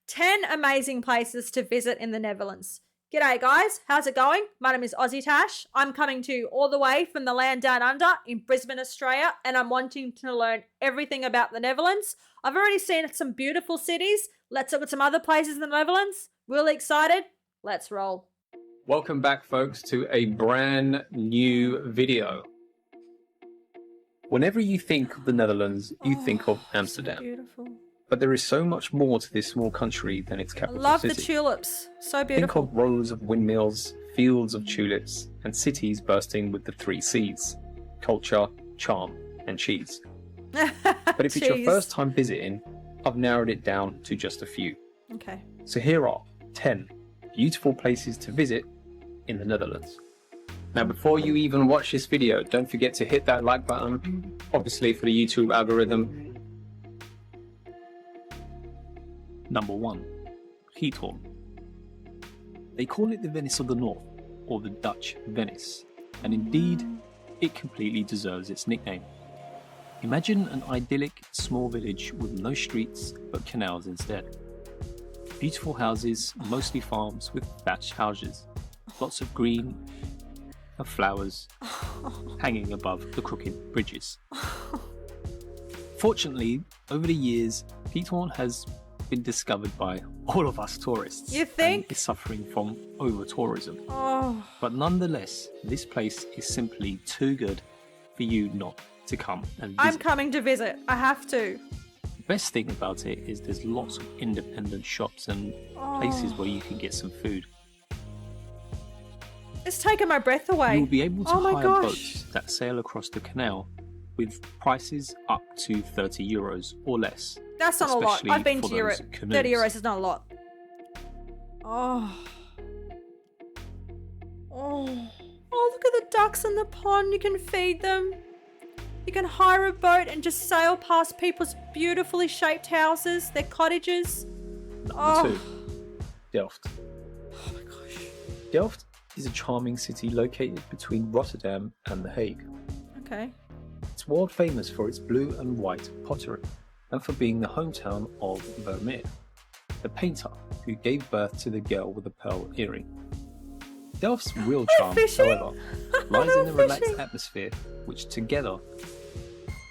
10 amazing places to visit in the Netherlands. G'day guys, how's it going? My name is AussieTash. I'm coming to you all the way from the land down under in Brisbane, Australia, and I'm wanting to learn everything about the Netherlands. I've already seen some beautiful cities. Let's look at some other places in the Netherlands. Really excited? Let's roll. Welcome back, folks, to a brand new video. Whenever you think of the Netherlands, you think of Amsterdam. So beautiful. But there is so much more to this small country than its capital I love city. the tulips. So Think beautiful. of rows of windmills, fields of tulips, and cities bursting with the three C's: culture, charm, and cheese. But if it's your first time visiting, I've narrowed it down to just a few. Okay. So here are 10 beautiful places to visit in the Netherlands. Now, before you even watch this video, don't forget to hit that like button, obviously for the YouTube algorithm. Number 1, Giethoorn. They call it the Venice of the North, or the Dutch Venice, and indeed, it completely deserves its nickname. Imagine an idyllic small village with no streets but canals instead. Beautiful houses, mostly farms with thatched houses, lots of green and flowers hanging above the crooked bridges. Fortunately, over the years, Giethoorn has been discovered by all of us tourists. You think? And is suffering from over-tourism. But nonetheless, this place is simply too good for you not to come and visit. I'm coming to visit. I have to. The best thing about it is there's lots of independent shops and places where you can get some food. It's taken my breath away. You'll be able to Oh my hire gosh. boats that sail across the canal with prices up to 30 euros or less. That's not a lot. especially I've been for to Europe. those canoes. 30 euros is not a lot. Oh, look at the ducks in the pond. You can feed them. You can hire a boat and just sail past people's beautifully shaped houses, their cottages. Number 2, Delft. Oh my gosh. Delft is a charming city located between Rotterdam and The Hague. Okay. It's world famous for its blue and white pottery and for being the hometown of Vermeer, the painter who gave birth to the girl with the pearl earring. Delft's real charm, fishing. however, lies in the Fishing. relaxed atmosphere which, together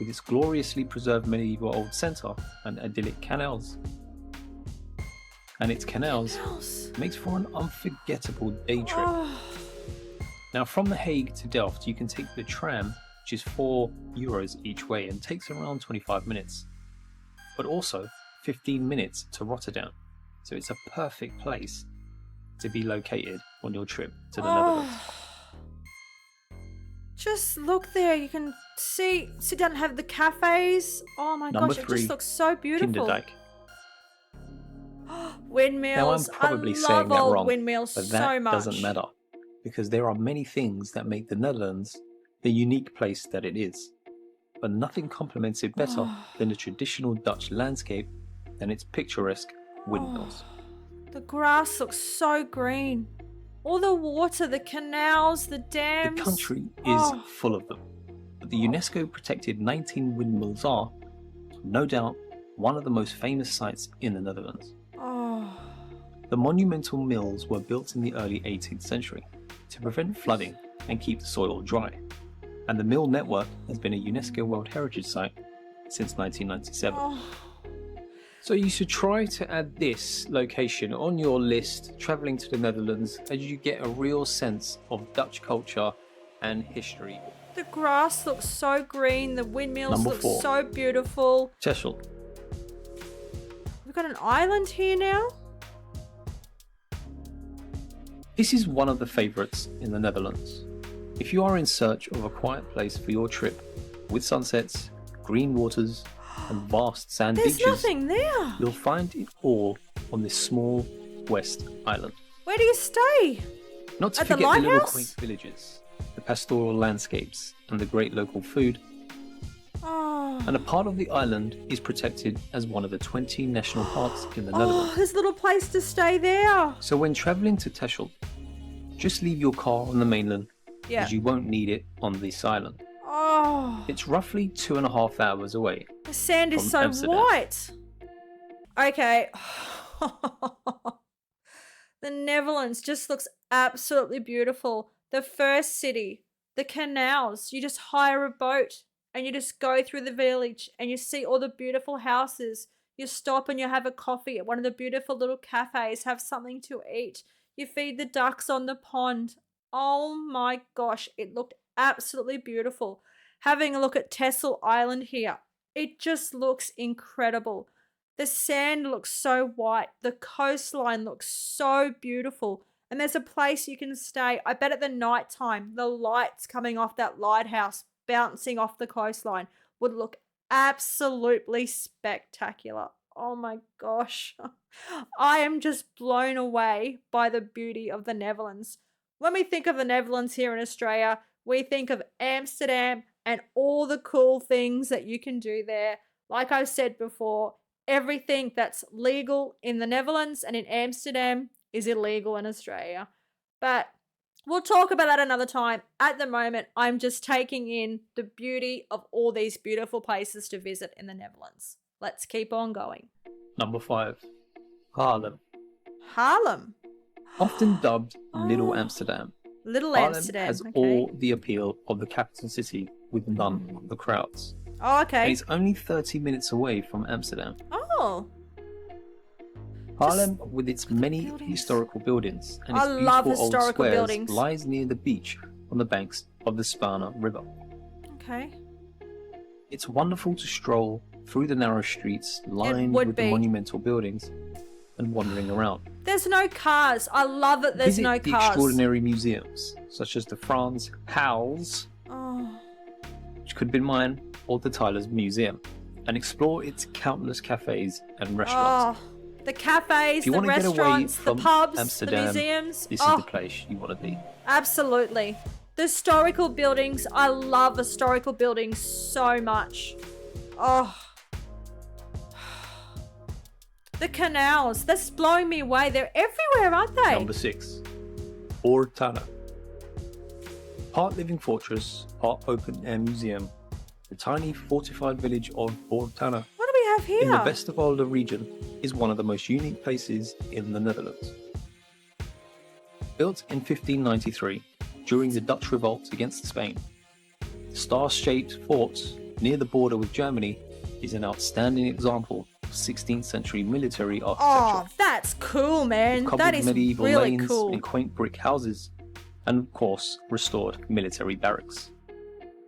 with its gloriously preserved medieval old centre and idyllic canals, makes for an unforgettable day trip. Now, from The Hague to Delft, you can take the tram, which is 4 euros each way and takes around 25 minutes, but also 15 minutes to Rotterdam. So it's a perfect place to be located on your trip to the Netherlands. Just look there. You can sit down and have the cafes. Oh my Number gosh, it 3, just looks so beautiful. Kinderdijk. Windmills. Now, I'm probably I saying love that old wrong, windmills but so that much. doesn't matter, because there are many things that make the Netherlands the unique place that it is. But nothing complements it better than the traditional Dutch landscape and its picturesque windmills. The grass looks so green. All the water, the canals, the dams. The country is full of them, but the UNESCO protected 19 windmills are, no doubt, one of the most famous sites in the Netherlands. The monumental mills were built in the early 18th century to prevent flooding and keep the soil dry, and the mill network has been a UNESCO World Heritage Site since 1997. So you should try to add this location on your list travelling to the Netherlands, as you get a real sense of Dutch culture and history. The grass looks so green. The windmills Number look 4. so beautiful. Texel. We've got an island here now. This is one of the favourites in the Netherlands. If you are in search of a quiet place for your trip, with sunsets, green waters, and vast sand There's beaches, nothing there. you'll find it all on this small West Island. Where do you stay? Not to At the forget the little lighthouse? quaint villages, the pastoral landscapes, and the great local food. And a part of the island is protected as one of the 20 national parks in the Netherlands. There's a little place to stay there. So when travelling to Texel, just leave your car on the mainland, Yeah. as you won't need it on this island. It's roughly 2.5 hours away. The sand is from so Amsterdam. white. Okay. The Netherlands just looks absolutely beautiful. The first city, the canals, you just hire a boat and you just go through the village and you see all the beautiful houses. You stop and you have a coffee at one of the beautiful little cafes, have something to eat. You feed the ducks on the pond. Oh my gosh, it looked absolutely beautiful. Having a look at Texel Island here, it just looks incredible. The sand looks so white. The coastline looks so beautiful. And there's a place you can stay. I bet at the night time, the lights coming off that lighthouse bouncing off the coastline would look absolutely spectacular. Oh my gosh. I am just blown away by the beauty of the Netherlands. When we think of the Netherlands here in Australia, we think of Amsterdam and all the cool things that you can do there. Like I've said before, everything that's legal in the Netherlands and in Amsterdam is illegal in Australia. But we'll talk about that another time. At the moment, I'm just taking in the beauty of all these beautiful places to visit in the Netherlands. Let's keep on going. Number 5. Haarlem. Haarlem. Often dubbed Little Amsterdam. Little Haarlem Amsterdam. has Okay. all the appeal of the capital city with none of the crowds. Oh, And okay. it's only 30 minutes away from Amsterdam. Oh, Haarlem, with its many buildings. historical buildings and I its love beautiful old historical squares, buildings. lies near the beach on the banks of the Spana River. okay. It's wonderful to stroll through the narrow streets lined would with be. the monumental buildings and wandering around. There's no cars. I love that there's Visit no the cars. extraordinary museums, such as the Frans Hals, Oh, which could be mine, or the Tyler's Museum, and explore its countless cafes and restaurants. oh, the cafes, If you the want to get away restaurants, the from pubs, Amsterdam, the museums. this Oh, is the place you want to be. absolutely. The historical buildings. I love historical buildings so much. Oh. The canals. That's blowing me away. They're everywhere, aren't they? Number 6. Ortana. Part living fortress, part open air museum, the tiny fortified village of Ortana What do we have here? in the Westerwolde region is one of the most unique places in the Netherlands. Built in 1593 during the Dutch revolt against Spain, the star-shaped fort near the border with Germany is an outstanding example of 16th century military Oh, architecture. that's cool, man. Covered That is medieval really lanes cool. and quaint brick houses, and of course restored military barracks.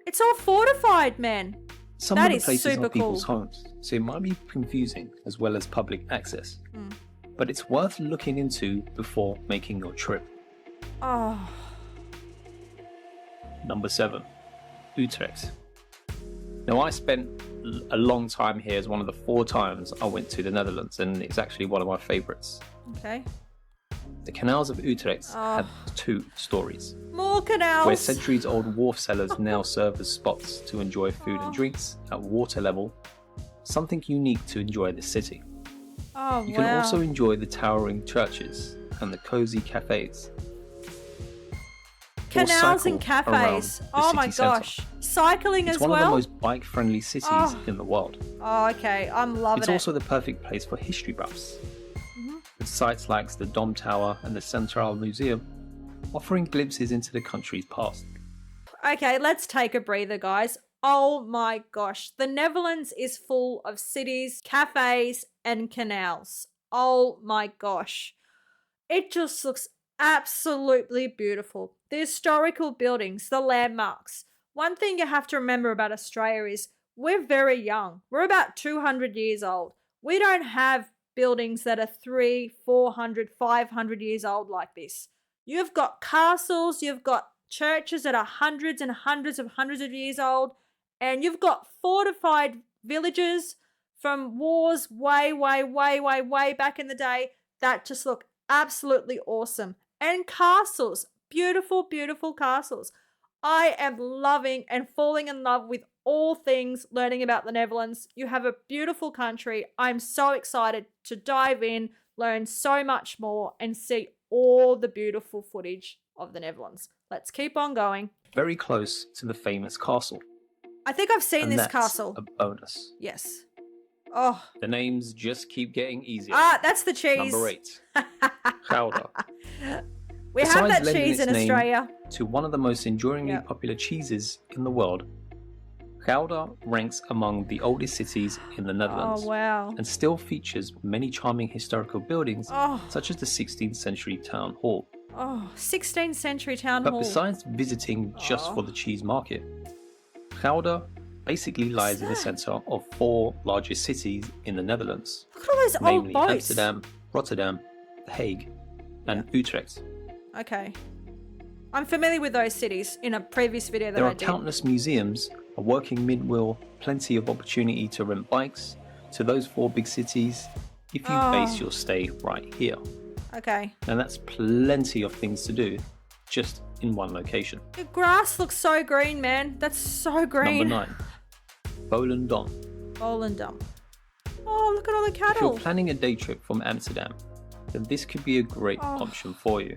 It's all fortified, man. Some That of the is places super are people's cool. homes, so it might be confusing as well as public access. Mm. But it's worth looking into before making your trip. Oh, Number 7. Utrecht. Now I spent a long time here as one of the 4 times I went to the Netherlands, and it's actually one of my favourites. okay. The canals of Utrecht Oh. have 2 stories, More canals. where centuries-old wharf cellars now serve as spots to enjoy food Oh. and drinks at water level, something unique to enjoy this city. Oh, You wow. can also enjoy the towering churches and the cosy cafes. Or Canals cycle and cafes. around the Oh my city centre. gosh. Cycling It's as one of the well? most bike-friendly cities Oh. in the world. Oh, okay. I'm loving It's it. also the perfect place for history buffs, Mhm. with sites like the Dom Tower and the Centraal Museum offering glimpses into the country's past. Okay, let's take a breather, guys. Oh my gosh. The Netherlands is full of cities, cafes, and canals. Oh my gosh. It just looks absolutely beautiful. The historical buildings, the landmarks. One thing you have to remember about Australia is we're very young. We're about 200 years old. We don't have buildings that are 300, 400, 500 years old like this. You've got castles, you've got churches that are hundreds and hundreds of years old, and you've got fortified villages from wars way back in the day that just look absolutely awesome. And castles, beautiful castles. I am loving and falling in love with all things learning about the Netherlands. You have a beautiful country. I'm so excited to dive in, learn so much more, and see all the beautiful footage of the Netherlands. Let's keep on going. Very close to the famous castle. I think I've seen and this that's castle. a bonus. Yes. Oh. The names just keep getting easier. Ah, that's the cheese. Number 8. Gouda. We have Besides that lending cheese its in name Australia. to one of the most enduringly Yep. popular cheeses in the world, Gouda ranks among the oldest cities in the Netherlands. Oh, wow. And still features many charming historical buildings, Oh. such as the 16th century town hall. Oh, 16th century town hall. But besides visiting just for the cheese market, Gouda basically lies in the centre of 4 largest cities in the Netherlands. Look at all those namely old boats. Amsterdam, Rotterdam, The Hague, and Utrecht. Okay. I'm familiar with those cities in a previous video that There I are did. countless museums, a working midwheel, plenty of opportunity to rent bikes to those 4 big cities if you base your stay right here. Okay. And that's plenty of things to do just in one location. The grass looks so green, man. That's so green. Number 9. Volendam. Volendam. Oh, look at all the If cattle. you're planning a day trip from Amsterdam, then this could be a great option for you.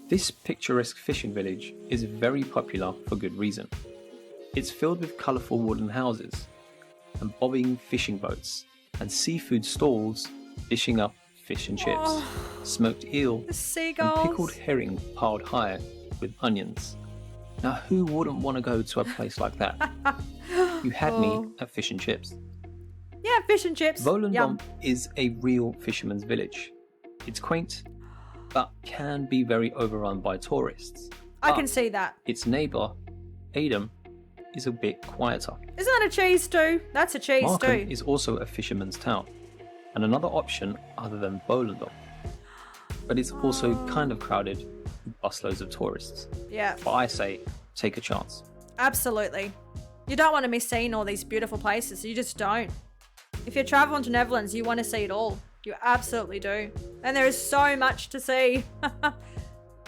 This picturesque fishing village is very popular for good reason. It's filled with colourful wooden houses and bobbing fishing boats and seafood stalls dishing up fish and chips, smoked eel, The seagulls. and pickled herring piled high with onions. Now, who wouldn't want to go to a place like that? You had me at fish and chips. Yeah, fish and chips. Volendam Yum. is a real fisherman's village. It's quaint, but can be very overrun by tourists. I can see that. Its neighbour, Adem, is a bit quieter. Isn't that a cheese stew? That's a cheese Marken stew. is also a fisherman's town, and another option other than Volendam. But it's also kind of crowded with busloads of tourists. Yeah, But I say, take a chance. absolutely. You don't want to miss seeing all these beautiful places. You just don't. If you're traveling to Netherlands, you want to see it all. You absolutely do. And there is so much to see.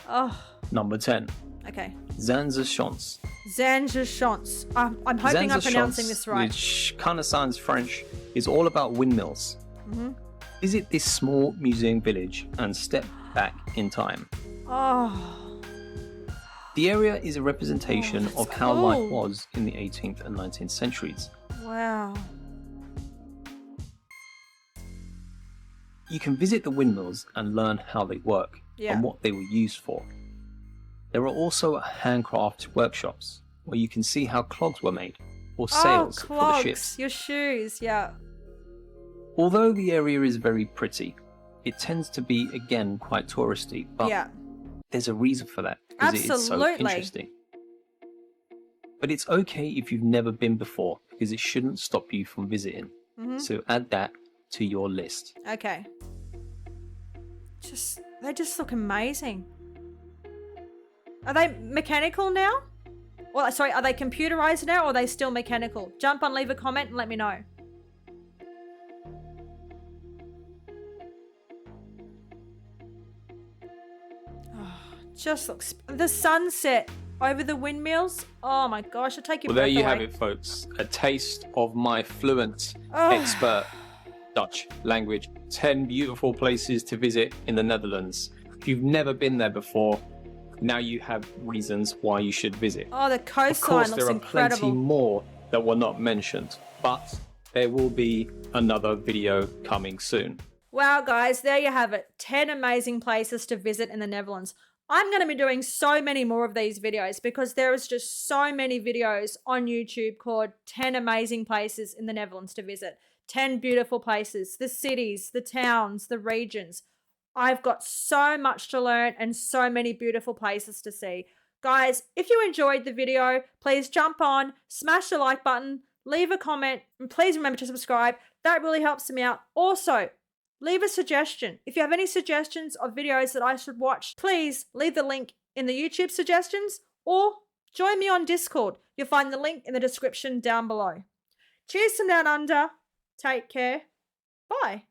Oh, Number 10. okay. Zanzerschans. Zanzerschans. I'm hoping I'm pronouncing this right. Which kind of sounds French, is all about windmills. Visit this small museum village and step back in time. Oh, The area is a representation that's of how life cool. was in the 18th and 19th centuries. wow. You can visit the windmills and learn how they work Yeah. and what they were used for. There are also handcraft workshops where you can see how clogs were made or sails for the clogs, ships. your shoes, yeah. Although the area is very pretty, it tends to be again quite touristy, but Yeah. there's a reason for that because it is so Absolutely. interesting. But it's okay if you've never been before because it shouldn't stop you from visiting. So add that to your list. Okay. They just look amazing. Are they mechanical now? Well, sorry, are they computerized now or are they still mechanical? Jump on, leave a comment and let me know. Oh, just looks, the sunset over the windmills. Oh my gosh, I'll take your Well, there breath you away. have it, folks. A taste of my fluent, Oh. expert Dutch language. 10 beautiful places to visit in the Netherlands. If you've never been there before, now you have reasons why you should visit. Oh, the Of coastline course, looks there are incredible. plenty more that were not mentioned, but there will be another video coming soon. Wow, guys, there you have it. 10 amazing places to visit in the Netherlands. I'm going to be doing so many more of these videos because there is just so many videos on YouTube called 10 amazing places in the Netherlands to visit. 10 beautiful places, the cities, the towns, the regions. I've got so much to learn and so many beautiful places to see. Guys, if you enjoyed the video, please jump on, smash the like button, leave a comment, and please remember to subscribe. That really helps me out. Also, leave a suggestion. If you have any suggestions of videos that I should watch, please leave the link in the YouTube suggestions or join me on Discord. You'll find the link in the description down below. Cheers from down under. Take care. Bye.